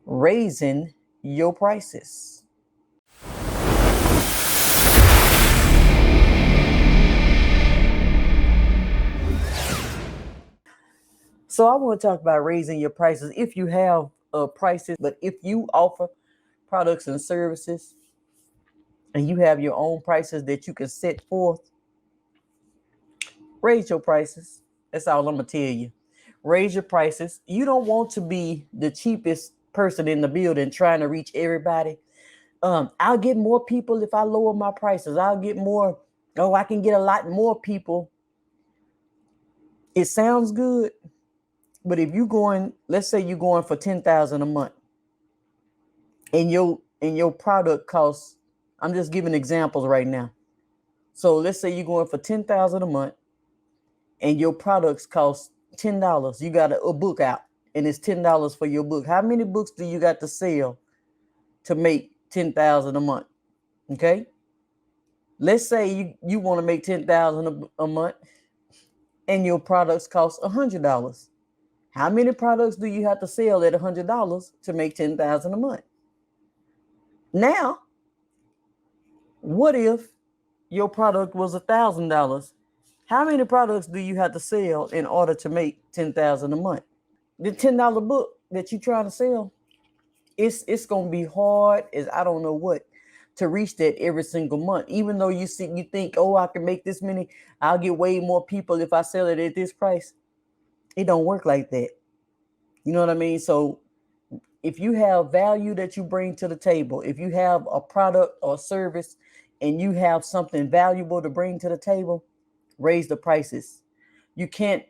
raising your prices. So I want to talk about raising your prices. If you have prices, but if you offer products and services and you have your own prices that you can set forth, raise your prices. That's all I'm going to tell you. Raise your prices. You don't want to be the cheapest person in the building trying to reach everybody. I'll get more people if I lower my prices. I'll get more. Oh, I can get a lot more people. It sounds good, but if you going, let's say you're going for 10,000 a month, and your product costs, I'm just giving examples right now. So let's say you're going for 10,000 a month, and your products cost $10. You got a book out, and it's $10 for your book. How many books do you got to sell to make 10,000 a month? Okay. Let's say you want to make 10,000 a month, and your products cost $100. How many products do you have to sell at $100 to make 10,000 a month? Now, what if your product was $1,000? How many products do you have to sell in order to make 10,000 a month? The $10 book that you're trying to sell, it's gonna be hard as I don't know what to reach that every single month. Even though you think, oh, I can make this many, I'll get way more people if I sell it at this price. It don't work like that. You know what I mean? So if you have value that you bring to the table, if you have a product or service and you have something valuable to bring to the table, raise the prices. You can't.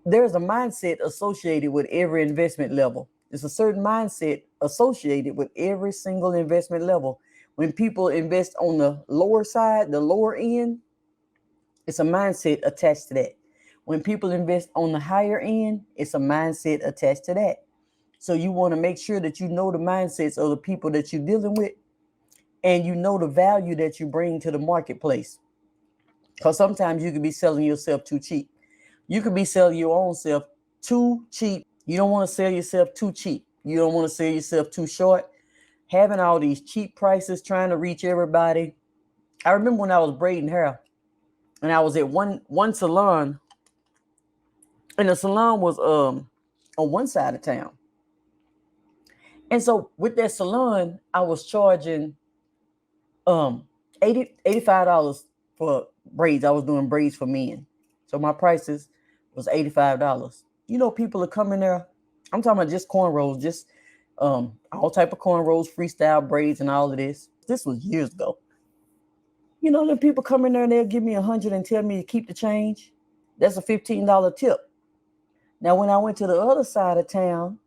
There's a mindset associated with every investment level. There's a certain mindset associated with every single investment level. When people invest on the lower side, the lower end, it's a mindset attached to that. When people invest on the higher end, it's a mindset attached to that. So you want to make sure that you know the mindsets of the people that you're dealing with, and you know the value that you bring to the marketplace. Because sometimes you could be selling yourself too cheap. You could be selling your own self too cheap. You don't want to sell yourself too cheap. You don't want to sell yourself too short. Having all these cheap prices, trying to reach everybody. I remember when I was braiding hair, and I was at one salon, and the salon was on one side of town. And so with that salon, I was charging $85 for braids. I was doing braids for men. So my prices was $85. You know, people are coming there. I'm talking about just cornrows, just all type of cornrows, freestyle braids, and all of this. This was years ago. You know, the people come in there and they'll give me $100 and tell me to keep the change. That's a $15 tip. Now, when I went to the other side of town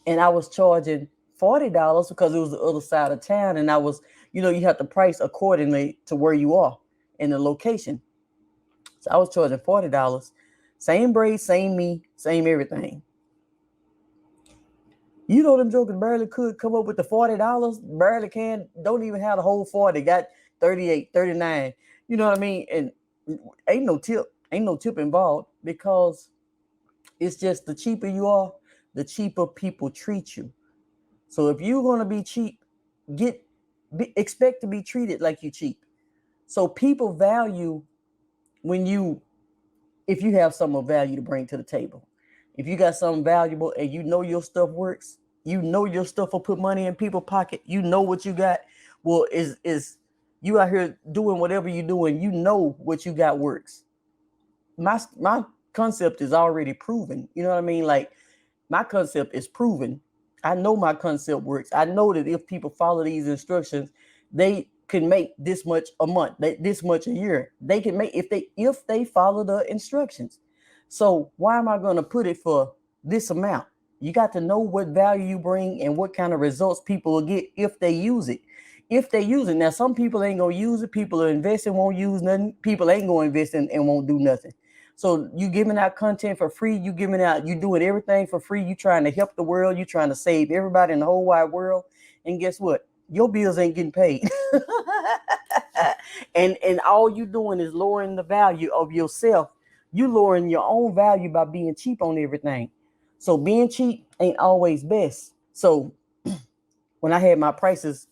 and I was charging $40 because it was the other side of town, and I was, you have to price accordingly to where you are in the location. So I was charging $40. Same braid, same me, same everything. You know, them jokers barely could come up with the $40, barely can, don't even have the whole 40, got 38, 39. You know what I mean? And ain't no tip involved, because it's just the cheaper you are, the cheaper people treat you. So if you're going to be cheap, expect to be treated like you cheap. So people value if you have some of value to bring to the table. If you got something valuable and you know your stuff works, you know your stuff will put money in people's pocket, you know what you got. Well, is you out here doing whatever you're doing, you know what you got works. My concept is already proven. You know what I mean? Like, my concept is proven. I know my concept works. I know that if people follow these instructions, they can make this much a month, this much a year. They can make if they follow the instructions. So why am I going to put it for this amount? You got to know what value you bring and what kind of results people will get if they use it. If they use it. Now, some people ain't going to use it. People are investing, won't use nothing. People ain't going to invest and won't do nothing. So you giving out content for free. You doing everything for free. You trying to help the world. You trying to save everybody in the whole wide world. And guess what? Your bills ain't getting paid. and all you doing is lowering the value of yourself. You lowering your own value by being cheap on everything. So being cheap ain't always best. So when I had my prices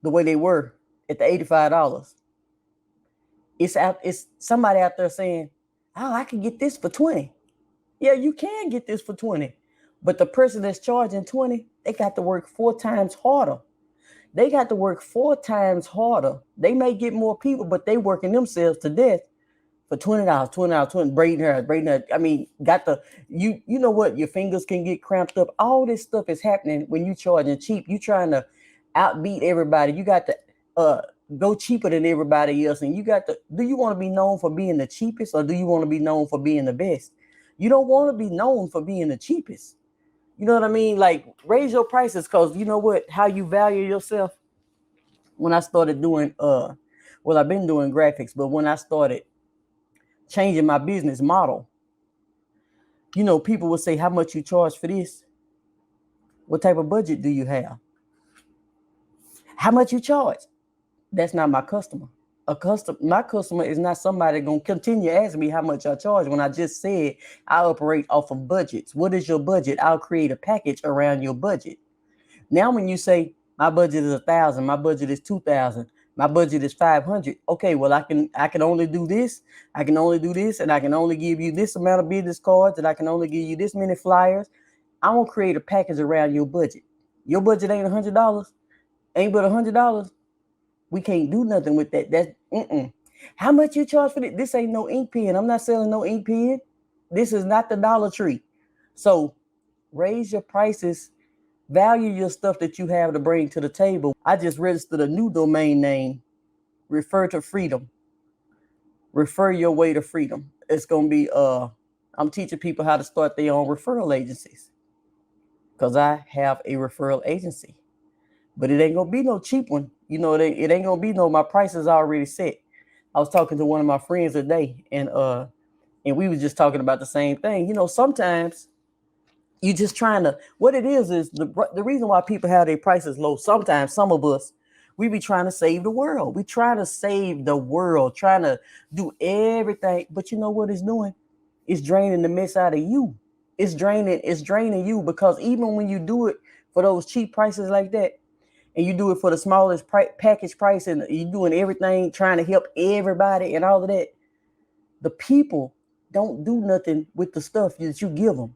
the way they were at the $85, it's somebody out there saying, oh, I can get this for 20. Yeah, you can get this for 20. But the person that's charging 20, they got to work 4 times harder. They got to work 4 times harder. They may get more people, but they working themselves to death for $20, $20, 20, braiding hair. I mean, you know what? Your fingers can get cramped up. All this stuff is happening when you charging cheap. You trying to outbeat everybody. You got to go cheaper than everybody else. And you got to, do you want to be known for being the cheapest, or do you want to be known for being the best? You don't want to be known for being the cheapest. You know what I mean? Like, raise your prices, because you know what? How you value yourself. When I started doing, well, I've been doing graphics, but when I started changing my business model, you know, people would say, how much you charge for this? What type of budget do you have? How much you charge? That's not my customer. My customer is not somebody going to continue asking me how much I charge when I just said I operate off of budgets. What is your budget? I'll create a package around your budget. Now, when you say my budget is 1,000, my budget is 2,000, my budget is 500. Okay, well, I can only do this. I can only do this, and I can only give you this amount of business cards, and I can only give you this many flyers. I'm gonna create a package around your budget. Your budget ain't $100, ain't but $100. We can't do nothing with that. That's How much you charge for this? This ain't no ink pen. I'm not selling no ink pen. This is not the Dollar Tree. So raise your prices. Value your stuff that you have to bring to the table. I just registered a new domain name, Refer to Freedom. Refer your way to freedom. It's going to be, I'm teaching people how to start their own referral agencies, because I have a referral agency. But it ain't going to be no cheap one. You know, it ain't going to be no, my price is already set. I was talking to one of my friends today, and we was just talking about the same thing. You know, sometimes you just trying to, what it is the reason why people have their prices low. Sometimes some of us, we be trying to save the world. We try to save the world, trying to do everything. But you know what it's doing? It's draining the mess out of you. It's draining you, because even when you do it for those cheap prices like that, and you do it for the smallest package price, and you're doing everything, trying to help everybody and all of that, the people don't do nothing with the stuff that you give them.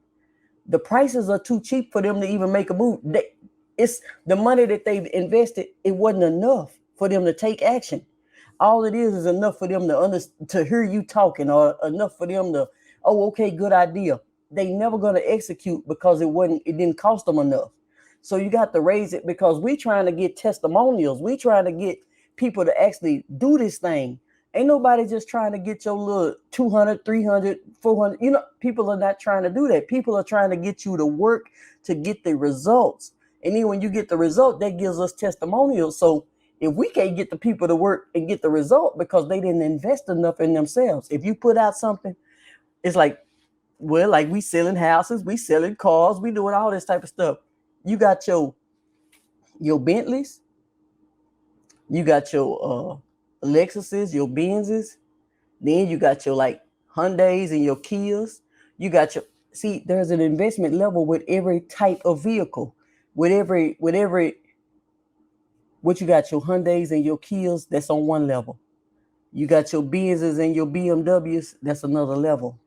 The prices are too cheap for them to even make a move. It's the money that they've invested. It wasn't enough for them to take action. All it is enough for them to hear you talking, or enough for them to, oh, okay, good idea. They never gonna execute, because it didn't cost them enough. So you got to raise it, because we trying to get testimonials. We trying to get people to actually do this thing. Ain't nobody just trying to get your little 200, 300, 400. You know, people are not trying to do that. People are trying to get you to work to get the results. And then when you get the result, that gives us testimonials. So if we can't get the people to work and get the result because they didn't invest enough in themselves, if you put out something, it's like, well, like we selling houses, we selling cars, we doing all this type of stuff. You got your Bentleys, you got your Lexuses, your Benzes, then you got your like Hyundais and your Kias. You got your, see, there's an investment level with every type of vehicle. With every what you got, your Hyundais and your Kias, that's on one level. You got your Benzes and your BMWs, that's another level.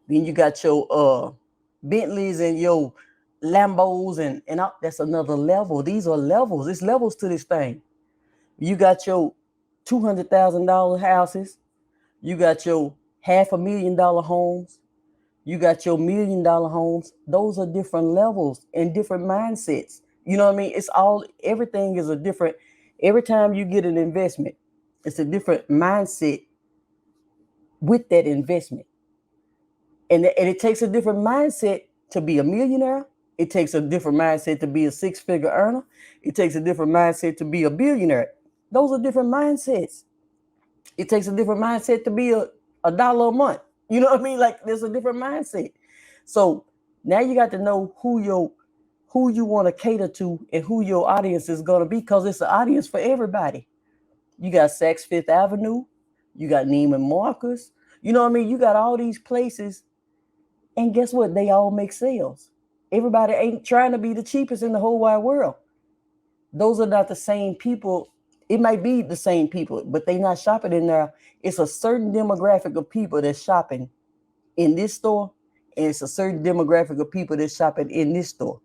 Then you got your Bentleys and your Lambos and all, that's another level. These are levels. It's levels to this thing. You got your $200,000 houses. You got your $500,000 homes. You got your $1 million homes. Those are different levels and different mindsets. You know what I mean? Everything is a different, every time you get an investment, it's a different mindset with that investment. And it takes a different mindset to be a millionaire. It takes a different mindset to be a six-figure earner. It takes a different mindset to be a billionaire. Those are different mindsets. It takes a different mindset to be a dollar a month. You know what I mean? Like, there's a different mindset. So now you got to know who you want to cater to and who your audience is going to be, because it's an audience for everybody. You got Saks Fifth Avenue. You got Neiman Marcus. You know what I mean? You got all these places. And guess what? They all make sales. Everybody ain't trying to be the cheapest in the whole wide world. Those are not the same people. It might be the same people, but they not shopping in there. It's a certain demographic of people that's shopping in this store, and it's a certain demographic of people that's shopping in this store.